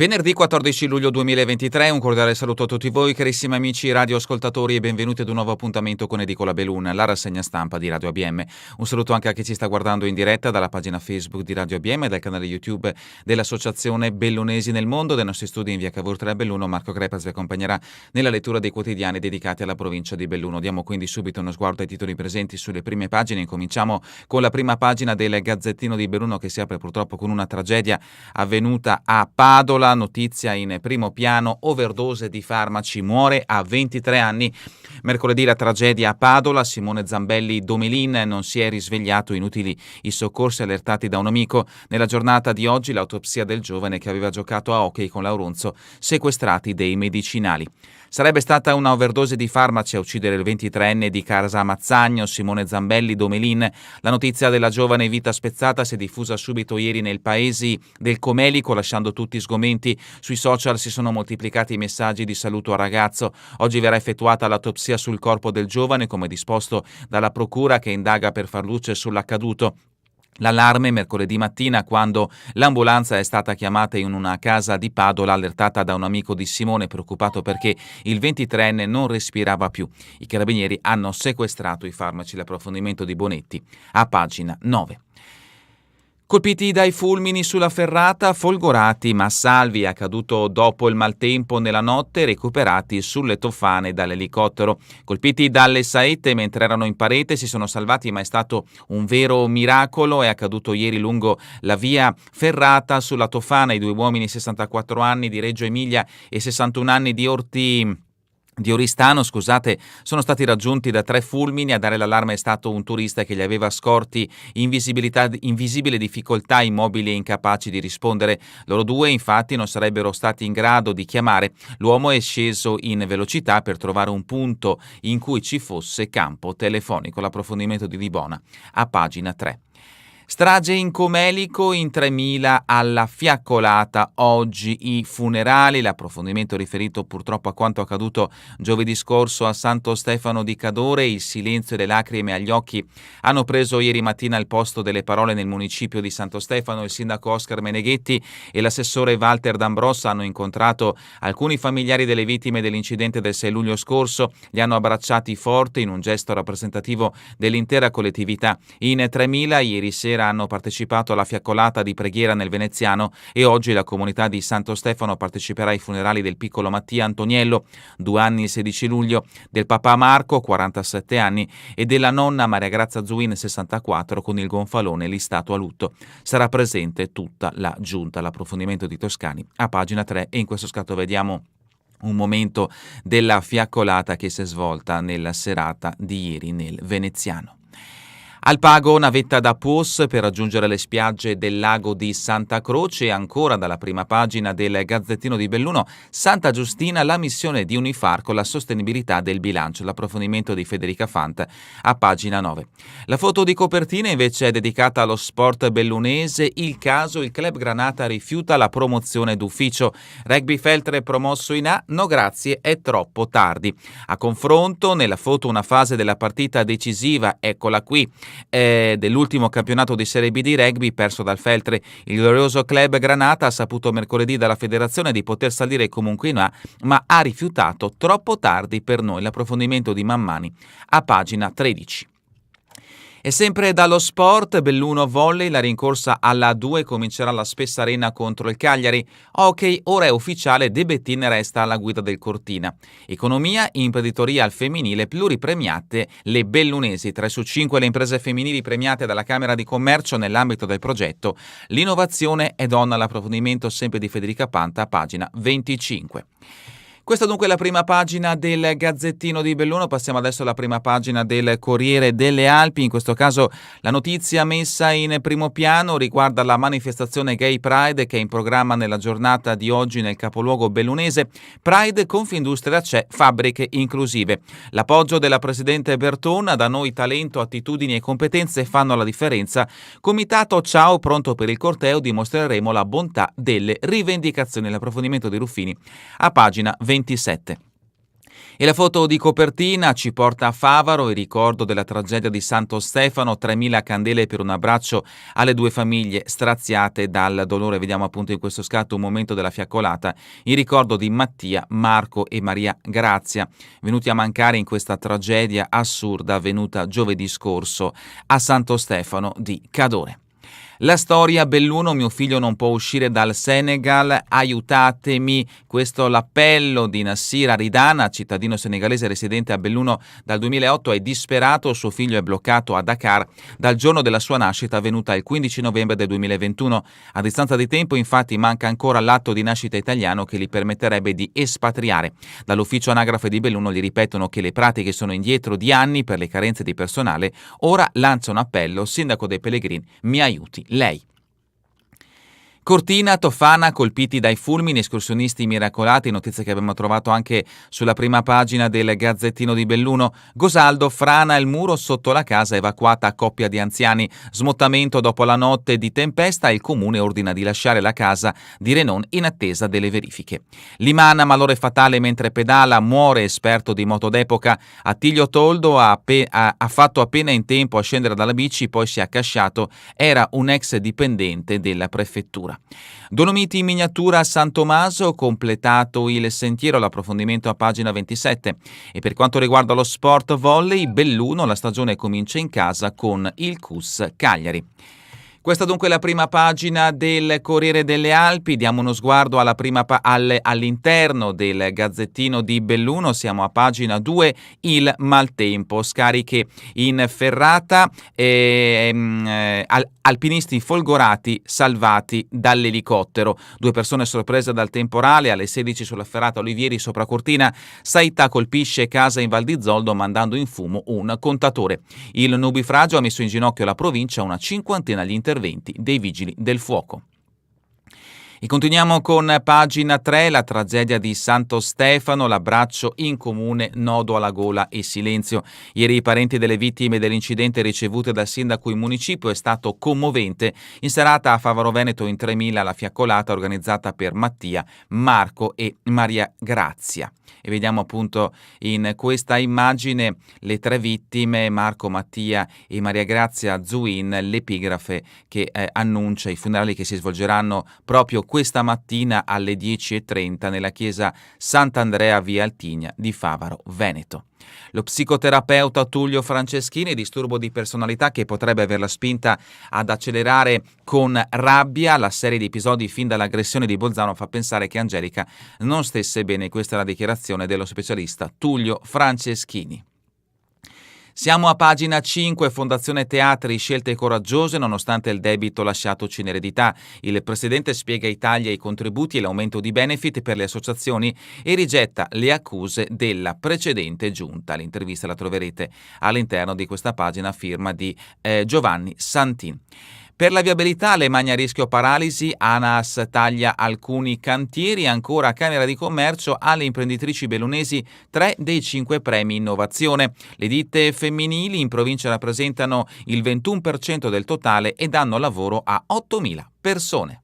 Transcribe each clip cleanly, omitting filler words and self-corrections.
Venerdì 14 luglio 2023, un cordiale saluto a tutti voi, carissimi amici radioascoltatori, e benvenuti ad un nuovo appuntamento con Edicola Belun, la rassegna stampa di Radio ABM. Un saluto anche a chi ci sta guardando in diretta dalla pagina Facebook di Radio ABM e dal canale YouTube dell'Associazione Bellunesi nel Mondo. Dai nostri studi in via Cavour 3 a Belluno, Marco Crepas vi accompagnerà nella lettura dei quotidiani dedicati alla provincia di Belluno. Diamo quindi subito uno sguardo ai titoli presenti sulle prime pagine. Incominciamo con la prima pagina del Gazzettino di Belluno, che si apre purtroppo con una tragedia avvenuta a Padola. Notizia in primo piano: overdose di farmaci, muore a 23 anni. Mercoledì la tragedia a Padola, Simone Zambelli Domelin non si è risvegliato, inutili i soccorsi allertati da un amico. Nella giornata di oggi l'autopsia del giovane che aveva giocato a hockey con l'Auronzo, sequestrati dei medicinali. Sarebbe stata una overdose di farmaci a uccidere il 23enne di Casa Mazzagno, Simone Zambelli Domelin. La notizia della giovane vita spezzata si è diffusa subito ieri nel paese del Comelico, lasciando tutti sgomenti. Sui social si sono moltiplicati i messaggi di saluto al ragazzo. Oggi verrà effettuata l'autopsia sul corpo del giovane, come disposto dalla procura, che indaga per far luce sull'accaduto. L'allarme mercoledì mattina, quando l'ambulanza è stata chiamata in una casa di Padola, allertata da un amico di Simone preoccupato perché il 23enne non respirava più. I carabinieri hanno sequestrato i farmaci. L'approfondimento di Bonetti a pagina 9. Colpiti dai fulmini sulla ferrata, folgorati ma salvi, accaduto dopo il maltempo nella notte, recuperati sulle tofane dall'elicottero. Colpiti dalle saette mentre erano in parete, si sono salvati, ma è stato un vero miracolo. È accaduto ieri lungo la via ferrata sulla tofana. I due uomini, 64 anni di Reggio Emilia e 61 anni di Oristano, sono stati raggiunti da 3 fulmini. A dare l'allarme è stato un turista che li aveva scorti in visibile difficoltà, immobili e incapaci di rispondere. Loro due infatti non sarebbero stati in grado di chiamare. L'uomo è sceso in velocità per trovare un punto in cui ci fosse campo telefonico. L'approfondimento di Libona a pagina 3. Strage in Comelico, in 3.000 alla fiaccolata. Oggi i funerali. L'approfondimento riferito purtroppo a quanto accaduto giovedì scorso a Santo Stefano di Cadore. Il silenzio e le lacrime agli occhi hanno preso ieri mattina il posto delle parole nel municipio di Santo Stefano. Il sindaco Oscar Meneghetti e l'assessore Walter D'Ambrossa hanno incontrato alcuni familiari delle vittime dell'incidente del 6 luglio scorso. Li hanno abbracciati forte in un gesto rappresentativo dell'intera collettività. In 3.000 ieri sera hanno partecipato alla fiaccolata di preghiera nel Veneziano, e oggi la comunità di Santo Stefano parteciperà ai funerali del piccolo Mattia Antoniello, 2 anni il 16 luglio, del papà Marco, 47 anni, e della nonna Maria Grazia Zuin, 64, con il gonfalone listato a lutto. Sarà presente tutta la giunta. L'approfondimento di Toscani a pagina 3, e in questo scatto vediamo un momento della fiaccolata che si è svolta nella serata di ieri nel Veneziano. Al Pago, navetta da POS per raggiungere le spiagge del lago di Santa Croce. E ancora dalla prima pagina del Gazzettino di Belluno, Santa Giustina, la missione di Unifar con la sostenibilità del bilancio. L'approfondimento di Federica Fant a pagina 9. La foto di copertina invece è dedicata allo sport bellunese. Il caso: il club Granata rifiuta la promozione d'ufficio. Rugby Feltre promosso in A, no grazie, è troppo tardi. A confronto, nella foto una fase della partita decisiva, eccola qui, dell'ultimo campionato di Serie B di rugby perso dal Feltre. Il glorioso club Granata ha saputo mercoledì dalla federazione di poter salire comunque in A, ma ha rifiutato troppo tardi per noi. L'approfondimento di Mammani a pagina 13. E sempre dallo sport, Belluno Volley, la rincorsa alla A2 comincerà alla Spessarena contro il Cagliari. Ok, ora è ufficiale, De Bettin resta alla guida del Cortina. Economia, imprenditoria al femminile, pluripremiate le bellunesi. 3 su 5 le imprese femminili premiate dalla Camera di Commercio nell'ambito del progetto L'innovazione è donna. L'approfondimento sempre di Federica Panta, pagina 25. Questa dunque è la prima pagina del Gazzettino di Belluno. Passiamo adesso alla prima pagina del Corriere delle Alpi. In questo caso la notizia messa in primo piano riguarda la manifestazione Gay Pride che è in programma nella giornata di oggi nel capoluogo bellunese. Pride, Confindustria c'è, fabbriche inclusive. L'appoggio della presidente Berton: da noi talento, attitudini e competenze fanno la differenza. Comitato Ciao, pronto per il corteo, dimostreremo la bontà delle rivendicazioni. L'approfondimento di Ruffini a pagina 27. E la foto di copertina ci porta a Favaro, il ricordo della tragedia di Santo Stefano, 3.000 candele per un abbraccio alle due famiglie straziate dal dolore. Vediamo appunto in questo scatto un momento della fiaccolata, il ricordo di Mattia, Marco e Maria Grazia, venuti a mancare in questa tragedia assurda avvenuta giovedì scorso a Santo Stefano di Cadore. La storia: Belluno, mio figlio non può uscire dal Senegal, aiutatemi. Questo l'appello di Nassir Aridana, cittadino senegalese residente a Belluno dal 2008, è disperato, suo figlio è bloccato a Dakar dal giorno della sua nascita avvenuta il 15 novembre del 2021. A distanza di tempo infatti manca ancora l'atto di nascita italiano che gli permetterebbe di espatriare. Dall'ufficio anagrafe di Belluno gli ripetono che le pratiche sono indietro di anni per le carenze di personale. Ora lancia un appello: sindaco dei Pellegrini, mi aiuti lei. Cortina, Tofana, colpiti dai fulmini, escursionisti miracolati, notizia che abbiamo trovato anche sulla prima pagina del Gazzettino di Belluno. Gosaldo, frana il muro sotto la casa, evacuata coppia di anziani. Smottamento dopo la notte di tempesta, il comune ordina di lasciare la casa di Renon in attesa delle verifiche. Limana, malore fatale mentre pedala, muore esperto di moto d'epoca. Attilio Toldo ha fatto appena in tempo a scendere dalla bici, poi si è accasciato, era un ex dipendente della prefettura. Dolomiti in miniatura a San Tommaso, completato il sentiero, l'approfondimento a pagina 27. E per quanto riguarda lo sport volley, Belluno, la stagione comincia in casa con il CUS Cagliari. Questa dunque è la prima pagina del Corriere delle Alpi. Diamo uno sguardo all'interno del Gazzettino di Belluno. Siamo a pagina 2, il maltempo. Scariche in ferrata, alpinisti folgorati salvati dall'elicottero. 2 persone sorprese dal temporale alle 16 sulla ferrata Olivieri sopra Cortina. Saità colpisce casa in Val di Zoldo mandando in fumo un contatore. Il nubifragio ha messo in ginocchio la provincia, una cinquantina gli interventi dei vigili del fuoco. E continuiamo con pagina 3, la tragedia di Santo Stefano, l'abbraccio in comune, nodo alla gola e silenzio. Ieri i parenti delle vittime dell'incidente ricevute dal sindaco in municipio è stato commovente. In serata a Favaro Veneto in 3.000 la fiaccolata organizzata per Mattia, Marco e Maria Grazia. E vediamo appunto in questa immagine le 3 vittime, Marco, Mattia e Maria Grazia Zuin, l'epigrafe che annuncia i funerali che si svolgeranno proprio questa mattina alle 10:30 nella chiesa Sant'Andrea via Altigna di Favaro Veneto. Lo psicoterapeuta Tullio Franceschini, disturbo di personalità che potrebbe averla spinta ad accelerare con rabbia. La serie di episodi fin dall'aggressione di Bolzano fa pensare che Angelica non stesse bene. Questa è la dichiarazione dello specialista Tullio Franceschini. Siamo a pagina 5, Fondazione Teatri, scelte coraggiose nonostante il debito lasciatoci in eredità. Il presidente spiega i tagli ai contributi e l'aumento di benefit per le associazioni e rigetta le accuse della precedente giunta. L'intervista la troverete all'interno di questa pagina a firma di Giovanni Santin. Per la viabilità, le mani a rischio paralisi, ANAS taglia alcuni cantieri, ancora Camera di Commercio alle imprenditrici bellunesi 3 dei 5 premi innovazione. Le ditte femminili in provincia rappresentano il 21% del totale e danno lavoro a 8.000 persone.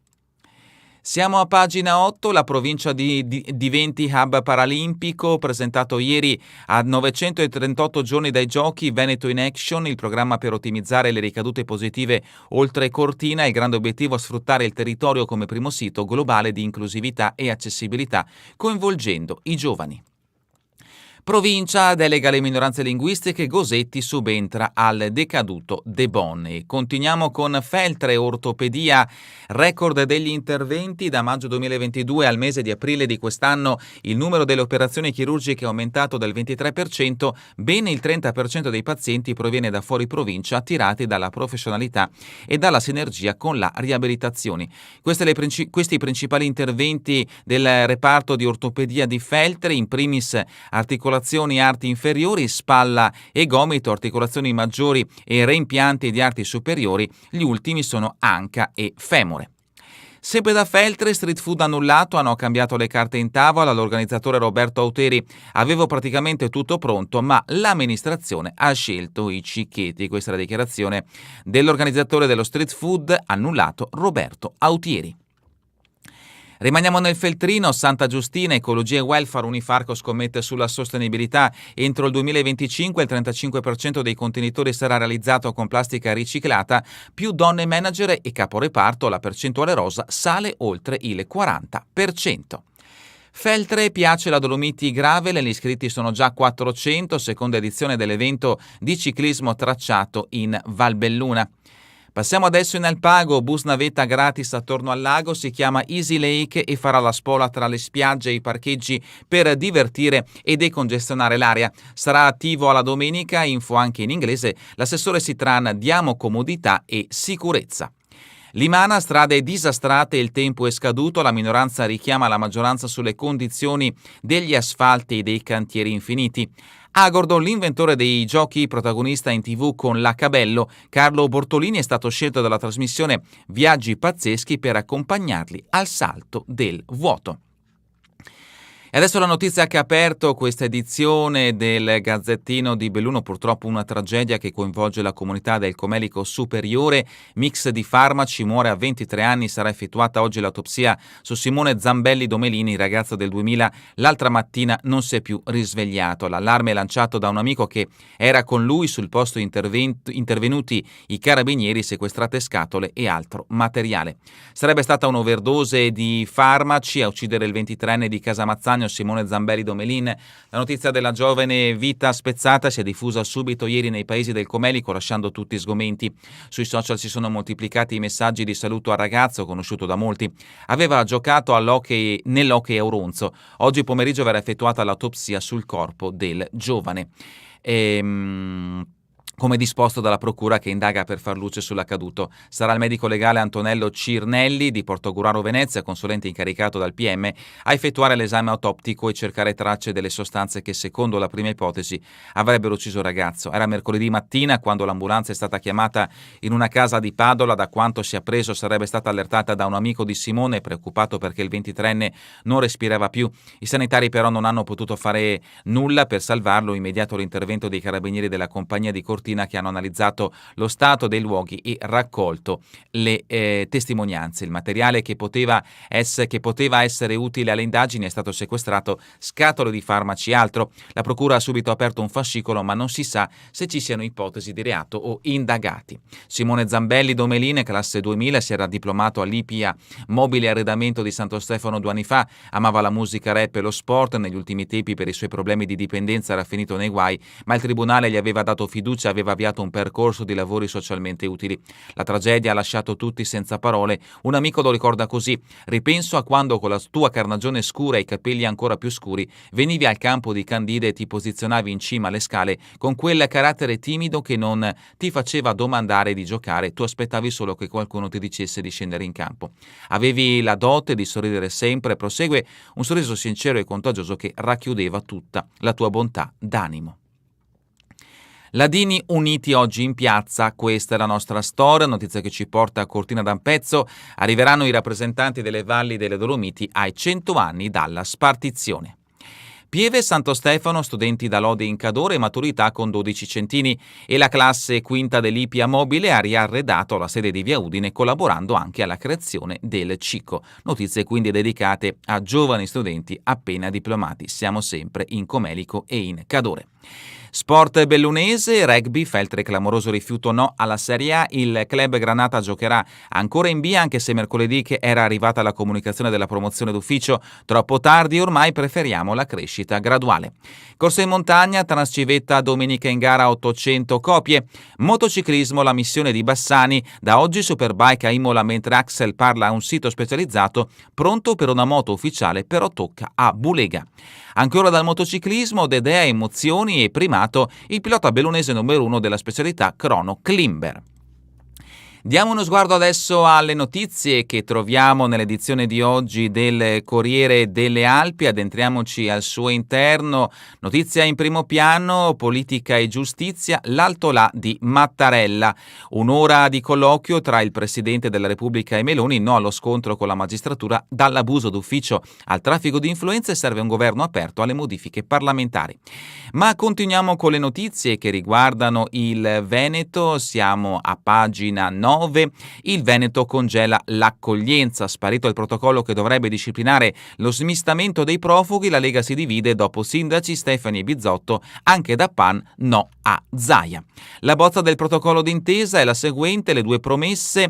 Siamo a pagina 8, la provincia diventi hub paralimpico, presentato ieri a 938 giorni dai giochi, Veneto in Action, il programma per ottimizzare le ricadute positive oltre Cortina. Il grande obiettivo è sfruttare il territorio come primo sito globale di inclusività e accessibilità, coinvolgendo i giovani. Provincia delega le minoranze linguistiche, Gosetti subentra al decaduto De Bonni. Continuiamo con Feltre, ortopedia, record degli interventi da maggio 2022 al mese di aprile di quest'anno. Il numero delle operazioni chirurgiche è aumentato del 23%, ben il 30% dei pazienti proviene da fuori provincia, attirati dalla professionalità e dalla sinergia con la riabilitazione. Questi i principali interventi del reparto di ortopedia di Feltre, in primis articolazioni arti inferiori, spalla e gomito, articolazioni maggiori e reimpianti di arti superiori, gli ultimi sono anca e femore. Sempre da Feltre, street food annullato, hanno cambiato le carte in tavola, l'organizzatore Roberto Auteri aveva praticamente tutto pronto, ma l'amministrazione ha scelto i cicchetti. Questa è la dichiarazione dell'organizzatore dello street food annullato Roberto Autieri. Rimaniamo nel Feltrino. Santa Giustina, Ecologia e Welfare, Unifarco scommette sulla sostenibilità. Entro il 2025 il 35% dei contenitori sarà realizzato con plastica riciclata, più donne manager e caporeparto, la percentuale rosa sale oltre il 40%. Feltre piace la Dolomiti Gravel, gli iscritti sono già 400, seconda edizione dell'evento di ciclismo tracciato in Valbelluna. Passiamo adesso in Alpago, bus navetta gratis attorno al lago, si chiama Easy Lake e farà la spola tra le spiagge e i parcheggi per divertire e decongestionare l'area. Sarà attivo alla domenica, info anche in inglese, l'assessore Sitran, diamo comodità e sicurezza. Limana, strade disastrate, il tempo è scaduto, la minoranza richiama la maggioranza sulle condizioni degli asfalti e dei cantieri infiniti. A Gordon, l'inventore dei giochi, protagonista in TV con l'H-Bello, Carlo Bortolini è stato scelto dalla trasmissione Viaggi Pazzeschi per accompagnarli al salto del vuoto. E adesso la notizia che ha aperto questa edizione del Gazzettino di Belluno, purtroppo una tragedia che coinvolge la comunità del Comelico Superiore, mix di farmaci, muore a 23 anni, sarà effettuata oggi l'autopsia su Simone Zambelli Domelini, ragazzo del 2000, l'altra mattina non si è più risvegliato. L'allarme è lanciato da un amico che era con lui, sul posto intervenuti i carabinieri, sequestrate scatole e altro materiale. Sarebbe stata un'overdose di farmaci a uccidere il 23enne di Casamazzagno Simone Zambelli Domelin. La notizia della giovane vita spezzata si è diffusa subito ieri nei paesi del Comelico, lasciando tutti sgomenti. Sui social si sono moltiplicati i messaggi di saluto al ragazzo, conosciuto da molti. Aveva giocato nell'hockey Auronzo. Oggi pomeriggio verrà effettuata l'autopsia sul corpo del giovane. Come disposto dalla procura che indaga per far luce sull'accaduto. Sarà il medico legale Antonello Cirnelli di Portogruaro Venezia, consulente incaricato dal PM, a effettuare l'esame autoptico e cercare tracce delle sostanze che, secondo la prima ipotesi, avrebbero ucciso il ragazzo. Era mercoledì mattina quando l'ambulanza è stata chiamata in una casa di Padola. Da quanto si è appreso sarebbe stata allertata da un amico di Simone, preoccupato perché il 23enne non respirava più. I sanitari però non hanno potuto fare nulla per salvarlo. Immediato l'intervento dei carabinieri della compagnia di Cortina, che hanno analizzato lo stato dei luoghi e raccolto le testimonianze. Il materiale che poteva essere utile alle indagini è stato sequestrato, scatole di farmaci e altro. La procura ha subito aperto un fascicolo, ma non si sa se ci siano ipotesi di reato o indagati. Simone Zambelli Domelin, classe 2000, si era diplomato all'IPIA Mobile Arredamento di Santo Stefano 2 anni fa, amava la musica rap e lo sport. Negli ultimi tempi per i suoi problemi di dipendenza era finito nei guai, ma il tribunale gli aveva dato fiducia, aveva avviato un percorso di lavori socialmente utili. La tragedia ha lasciato tutti senza parole. Un amico lo ricorda così: ripenso a quando con la tua carnagione scura e i capelli ancora più scuri venivi al campo di Candide e ti posizionavi in cima alle scale con quel carattere timido che non ti faceva domandare di giocare, tu aspettavi solo che qualcuno ti dicesse di scendere in campo. Avevi la dote di sorridere sempre, prosegue, un sorriso sincero e contagioso che racchiudeva tutta la tua bontà d'animo. Ladini uniti oggi in piazza, questa è la nostra storia, notizia che ci porta a Cortina d'Ampezzo. Arriveranno i rappresentanti delle valli delle Dolomiti ai 100 anni dalla spartizione. Pieve Santo Stefano, studenti da lode in Cadore, maturità con 12 centini, e la classe quinta dell'IPIA Mobile ha riarredato la sede di Via Udine, collaborando anche alla creazione del CICO. Notizie quindi dedicate a giovani studenti appena diplomati. Siamo sempre in Comelico e in Cadore. Sport bellunese, rugby, Feltre clamoroso rifiuto no alla Serie A, il club Granata giocherà ancora in B anche se mercoledì che era arrivata la comunicazione della promozione d'ufficio, troppo tardi, ormai preferiamo la crescita graduale. Corsa in montagna, Transcivetta domenica in gara 800 copie, motociclismo la missione di Bassani, da oggi Superbike a Imola mentre Axel parla a un sito specializzato, pronto per una moto ufficiale però tocca a Bulega. Ancora dal motociclismo, Dedea, emozioni e primato, il pilota bellunese numero 1 della specialità Chrono Klimber. Diamo uno sguardo adesso alle notizie che troviamo nell'edizione di oggi del Corriere delle Alpi, addentriamoci al suo interno. Notizia in primo piano, politica e giustizia, l'altolà di Mattarella. Un'ora di colloquio tra il Presidente della Repubblica e Meloni, no allo scontro con la magistratura, dall'abuso d'ufficio al traffico di influenze serve un governo aperto alle modifiche parlamentari. Ma continuiamo con le notizie che riguardano il Veneto, siamo a pagina 9. 2009, il Veneto congela l'accoglienza. Sparito il protocollo che dovrebbe disciplinare lo smistamento dei profughi, la Lega si divide dopo sindaci Stefani e Bizzotto, anche da PAN no a Zaia. La bozza del protocollo d'intesa è la seguente: le due premesse,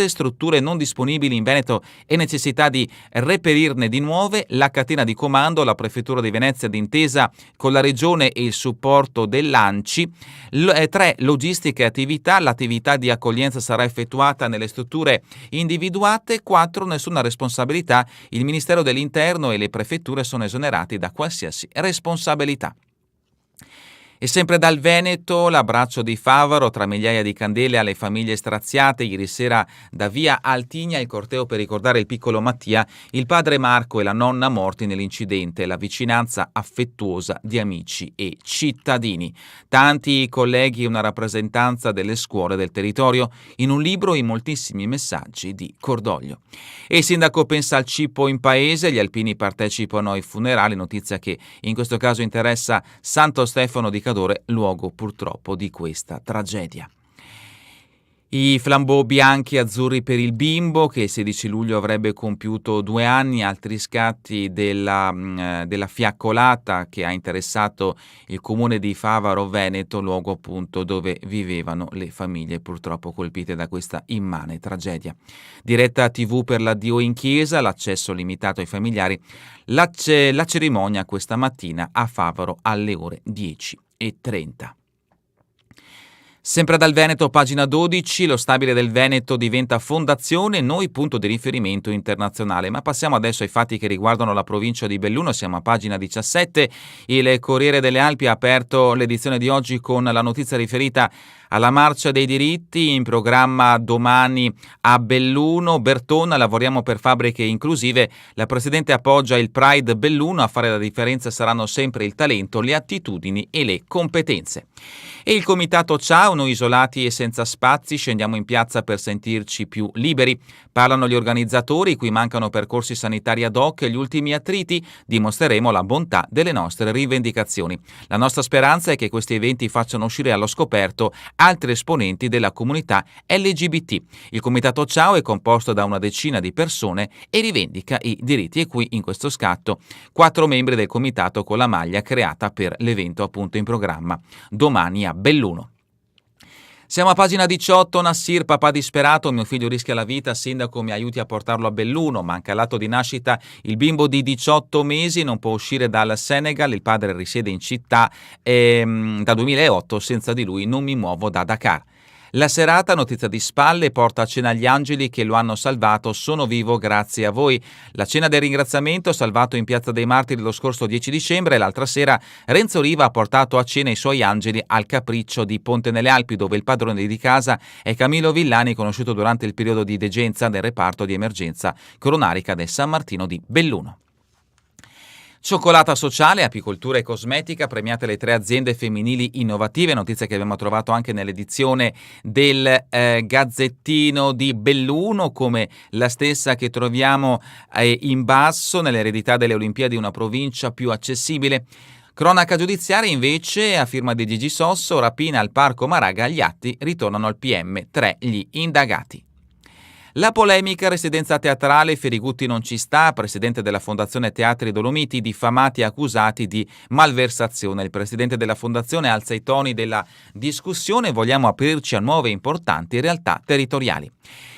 strutture non disponibili in Veneto e necessità di reperirne di nuove, la catena di comando, la prefettura di Venezia d'intesa con la regione e il supporto dell'ANCI. 3. Logistica e attività, l'attività di accoglienza sarà effettuata nelle strutture individuate. 4. Nessuna responsabilità, il Ministero dell'Interno e le prefetture sono esonerati da qualsiasi responsabilità. E sempre dal Veneto, l'abbraccio di Favaro tra migliaia di candele alle famiglie straziate. Ieri sera da via Altigna il corteo per ricordare il piccolo Mattia, il padre Marco e la nonna morti nell'incidente, la vicinanza affettuosa di amici e cittadini. Tanti colleghi e una rappresentanza delle scuole del territorio, in un libro e moltissimi messaggi di cordoglio. E il sindaco pensa al cibo in paese, gli alpini partecipano ai funerali, notizia che in questo caso interessa Santo Stefano di Cadore, luogo purtroppo di questa tragedia. I flambeau bianchi e azzurri per il bimbo che il 16 luglio avrebbe compiuto 2 anni, altri scatti della fiaccolata che ha interessato il comune di Favaro Veneto, luogo appunto dove vivevano le famiglie purtroppo colpite da questa immane tragedia. Diretta TV per l'addio in chiesa, l'accesso limitato ai familiari, la cerimonia questa mattina a Favaro alle ore 10:30. Sempre dal Veneto, pagina 12, lo stabile del Veneto diventa fondazione, noi punto di riferimento internazionale. Ma passiamo adesso ai fatti che riguardano la provincia di Belluno, siamo a pagina 17. Il Corriere delle Alpi ha aperto l'edizione di oggi con la notizia riferita alla marcia dei diritti in programma domani a Belluno. Bertona, lavoriamo per fabbriche inclusive. La Presidente appoggia il Pride Belluno, a fare la differenza saranno sempre il talento, le attitudini e le competenze. E il comitato Ciao, noi isolati e senza spazi, scendiamo in piazza per sentirci più liberi. Parlano gli organizzatori, qui mancano percorsi sanitari ad hoc e gli ultimi attriti, dimostreremo la bontà delle nostre rivendicazioni. La nostra speranza è che questi eventi facciano uscire allo scoperto altri esponenti della comunità LGBT. Il comitato Ciao è composto da una decina di persone e rivendica i diritti. E qui in questo scatto 4 membri del comitato con la maglia creata per l'evento appunto in programma domani a Belluno. Siamo a pagina 18, Nassir, papà disperato, mio figlio rischia la vita, sindaco mi aiuti a portarlo a Belluno, manca l'atto di nascita, il bimbo di 18 mesi non può uscire dal Senegal, il padre risiede in città da 2008, senza di lui non mi muovo da Dakar. La serata, notizia di spalle, porta a cena gli angeli che lo hanno salvato, sono vivo grazie a voi. La cena del ringraziamento, salvato in Piazza dei Martiri lo scorso 10 dicembre, l'altra sera Renzo Riva ha portato a cena i suoi angeli al Capriccio di Ponte nelle Alpi, dove il padrone di casa è Camillo Villani, conosciuto durante il periodo di degenza del reparto di emergenza coronarica del San Martino di Belluno. Cioccolata sociale, apicoltura e cosmetica, premiate le 3 aziende femminili innovative, notizia che abbiamo trovato anche nell'edizione del Gazzettino di Belluno, come la stessa che troviamo in basso, nell'eredità delle Olimpiadi, una provincia più accessibile. Cronaca giudiziaria invece, a firma di Gigi Sosso, rapina al Parco Maraga, gli atti ritornano al PM, 3 gli indagati. La polemica, residenza teatrale, Ferigutti non ci sta, presidente della Fondazione Teatri Dolomiti, diffamati e accusati di malversazione. Il presidente della Fondazione alza i toni della discussione, vogliamo aprirci a nuove e importanti realtà territoriali.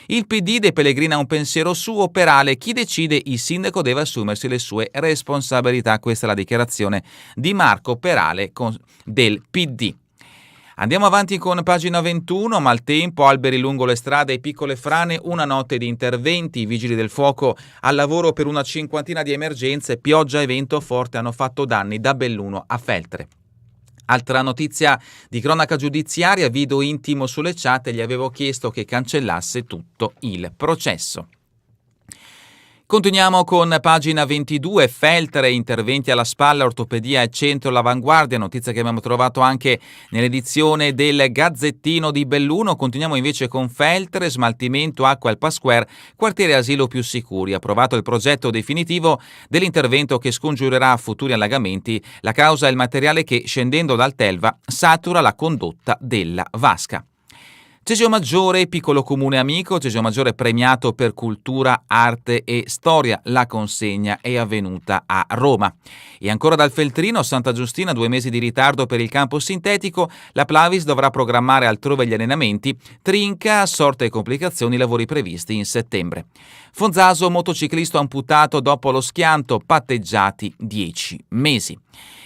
Il PD De Pellegrini ha un pensiero suo, Perale, chi decide il sindaco deve assumersi le sue responsabilità. Questa è la dichiarazione di Marco Perale del PD. Andiamo avanti con pagina 21, maltempo, alberi lungo le strade e piccole frane, una notte di interventi, i vigili del fuoco al lavoro per una 50ina di emergenze, pioggia e vento forte hanno fatto danni da Belluno a Feltre. Altra notizia di cronaca giudiziaria, video intimo sulle chat, gli avevo chiesto che cancellasse tutto il processo. Continuiamo con pagina 22, Feltre, interventi alla spalla, ortopedia e centro all'avanguardia, notizia che abbiamo trovato anche nell'edizione del Gazzettino di Belluno. Continuiamo invece con Feltre, smaltimento acqua al Pasquare, quartiere asilo più sicuri. Approvato il progetto definitivo dell'intervento che scongiurerà futuri allagamenti. La causa è il materiale che, scendendo dal Telva, satura la condotta della vasca. Cesio Maggiore, piccolo comune amico, Cesio Maggiore premiato per cultura, arte e storia. La consegna è avvenuta a Roma. E ancora dal Feltrino, Santa Giustina, 2 mesi di ritardo per il campo sintetico, la Plavis dovrà programmare altrove gli allenamenti, trinca, sorte e complicazioni, lavori previsti in settembre. Fonzaso, motociclista amputato dopo lo schianto, patteggiati 10 mesi.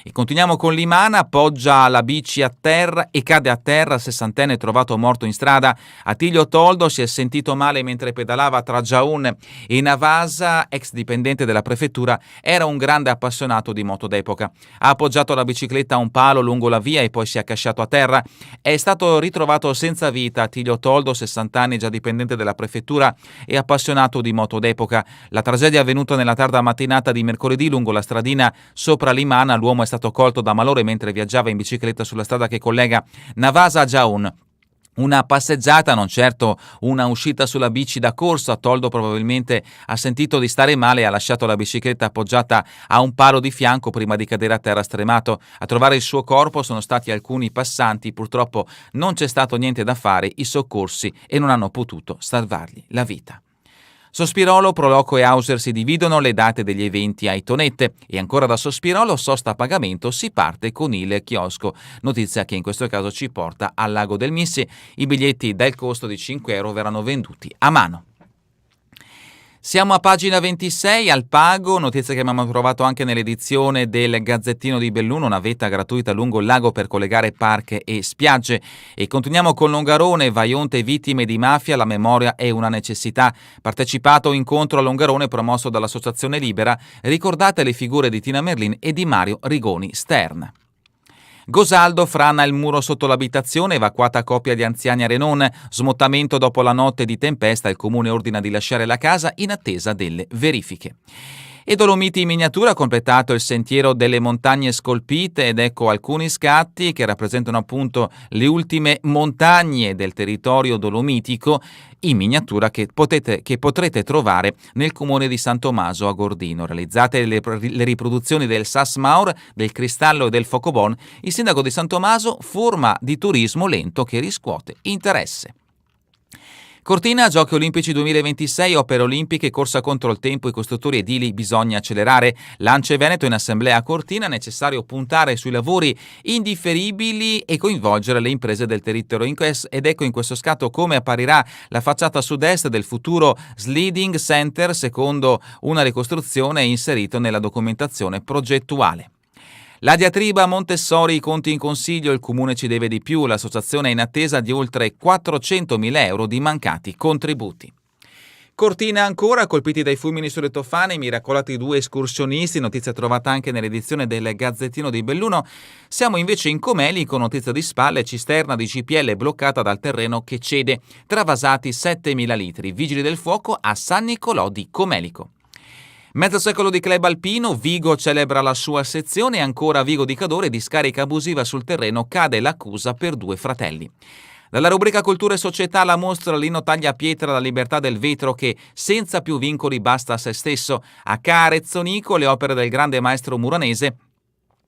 E continuiamo con Limana, poggia la bici a terra e cade a terra, 60enne trovato morto in strada. Attilio Toldo si è sentito male mentre pedalava tra Giaun e Navasa, ex dipendente della prefettura, era un grande appassionato di moto d'epoca. Ha appoggiato la bicicletta a un palo lungo la via e poi si è accasciato a terra. È stato ritrovato senza vita Attilio Toldo, 60 anni, già dipendente della prefettura e appassionato di moto d'epoca. La tragedia è avvenuta nella tarda mattinata di mercoledì lungo la stradina sopra Limana. L'uomo è stato colto da malore mentre viaggiava in bicicletta sulla strada che collega Navasa a Giaun. Una passeggiata, non certo una uscita sulla bici da corsa. Toldo probabilmente ha sentito di stare male e ha lasciato la bicicletta appoggiata a un palo di fianco prima di cadere a terra stremato. A trovare il suo corpo sono stati alcuni passanti, purtroppo non c'è stato niente da fare, i soccorsi, e non hanno potuto salvargli la vita. Sospirolo, Proloco e Hauser si dividono le date degli eventi a Itonette e ancora da Sospirolo, sosta a pagamento, si parte con il chiosco. Notizia che in questo caso ci porta al Lago del Missi. I biglietti del costo di 5 euro verranno venduti a mano. Siamo a pagina 26, al Pago, notizia che abbiamo trovato anche nell'edizione del Gazzettino di Belluno, una vetta gratuita lungo il lago per collegare parchi e spiagge. E continuiamo con Longarone, Vaionte, vittime di mafia, la memoria è una necessità. Partecipato incontro a Longarone promosso dall'Associazione Libera, ricordate le figure di Tina Merlin e di Mario Rigoni Stern. Gosaldo, frana il muro sotto l'abitazione, evacuata coppia di anziani a Renon, smottamento dopo la notte di tempesta, il comune ordina di lasciare la casa in attesa delle verifiche. E Dolomiti in miniatura, completato il sentiero delle montagne scolpite ed ecco alcuni scatti che rappresentano appunto le ultime montagne del territorio dolomitico in miniatura che potrete trovare nel comune di San Tommaso a Gordino. Realizzate le riproduzioni del Sas Maur, del Cristallo e del Focobon, il sindaco di San Tommaso, forma di turismo lento che riscuote interesse. Cortina, Giochi Olimpici 2026, opere olimpiche, corsa contro il tempo, i costruttori edili, bisogna accelerare. Lance Veneto in assemblea a Cortina, necessario puntare sui lavori indifferibili e coinvolgere le imprese del territorio. Ed ecco in questo scatto come apparirà la facciata sud-est del futuro Sliding Center secondo una ricostruzione inserita nella documentazione progettuale. La diatriba Montessori, i conti in consiglio, il comune ci deve di più, l'associazione è in attesa di oltre 400.000 euro di mancati contributi. Cortina ancora, colpiti dai fulmini sulle Tofane, miracolati 2 escursionisti, notizia trovata anche nell'edizione del Gazzettino di Belluno. Siamo invece in Comeli con notizia di spalle, cisterna di GPL bloccata dal terreno che cede, travasati 7.000 litri, vigili del fuoco a San Nicolò di Comelico. Mezzo secolo di club alpino, Vigo celebra la sua sezione e ancora Vigo di Cadore, discarica abusiva sul terreno, cade l'accusa per 2 fratelli. Dalla rubrica Cultura e Società la mostra Lino Tagliapietra, la libertà del vetro che senza più vincoli basta a se stesso, a Carezzonico le opere del grande maestro muranese,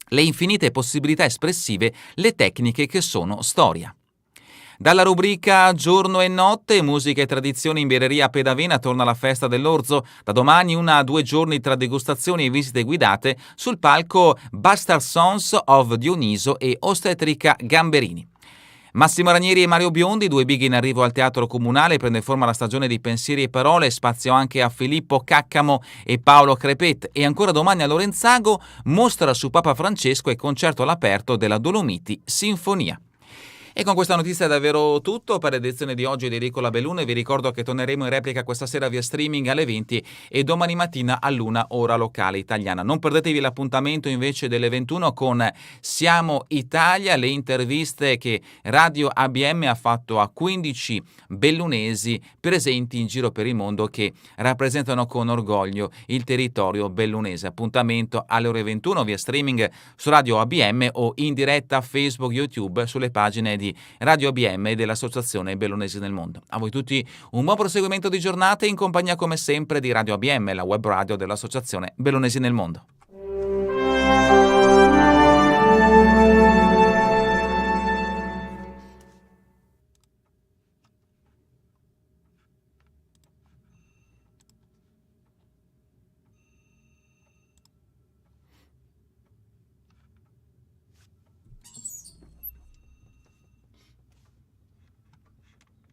le infinite possibilità espressive, le tecniche che sono storia. Dalla rubrica Giorno e Notte, musica e tradizioni in birreria a Pedavena torna la festa dell'orzo. Da domani 1 a 2 giorni tra degustazioni e visite guidate sul palco Bastard Sons of Dioniso e Ostetrica Gamberini. Massimo Ranieri e Mario Biondi, 2 big in arrivo al Teatro Comunale, prende forma la stagione di Pensieri e Parole, spazio anche a Filippo Caccamo e Paolo Crepet. E ancora domani a Lorenzago, mostra su Papa Francesco e concerto all'aperto della Dolomiti Sinfonia. E con questa notizia è davvero tutto per l'edizione di oggi di Edicola Belluno e vi ricordo che torneremo in replica questa sera via streaming alle 20 e domani mattina all'1 ora locale italiana. Non perdetevi l'appuntamento invece delle 21 con Siamo Italia, le interviste che Radio ABM ha fatto a 15 bellunesi presenti in giro per il mondo che rappresentano con orgoglio il territorio bellunese. Appuntamento alle ore 21 via streaming su Radio ABM o in diretta Facebook, YouTube sulle pagine di Radio ABM e dell'Associazione Bellunesi nel Mondo. A voi tutti un buon proseguimento di giornata in compagnia come sempre di Radio ABM, la web radio dell'Associazione Bellunesi nel Mondo.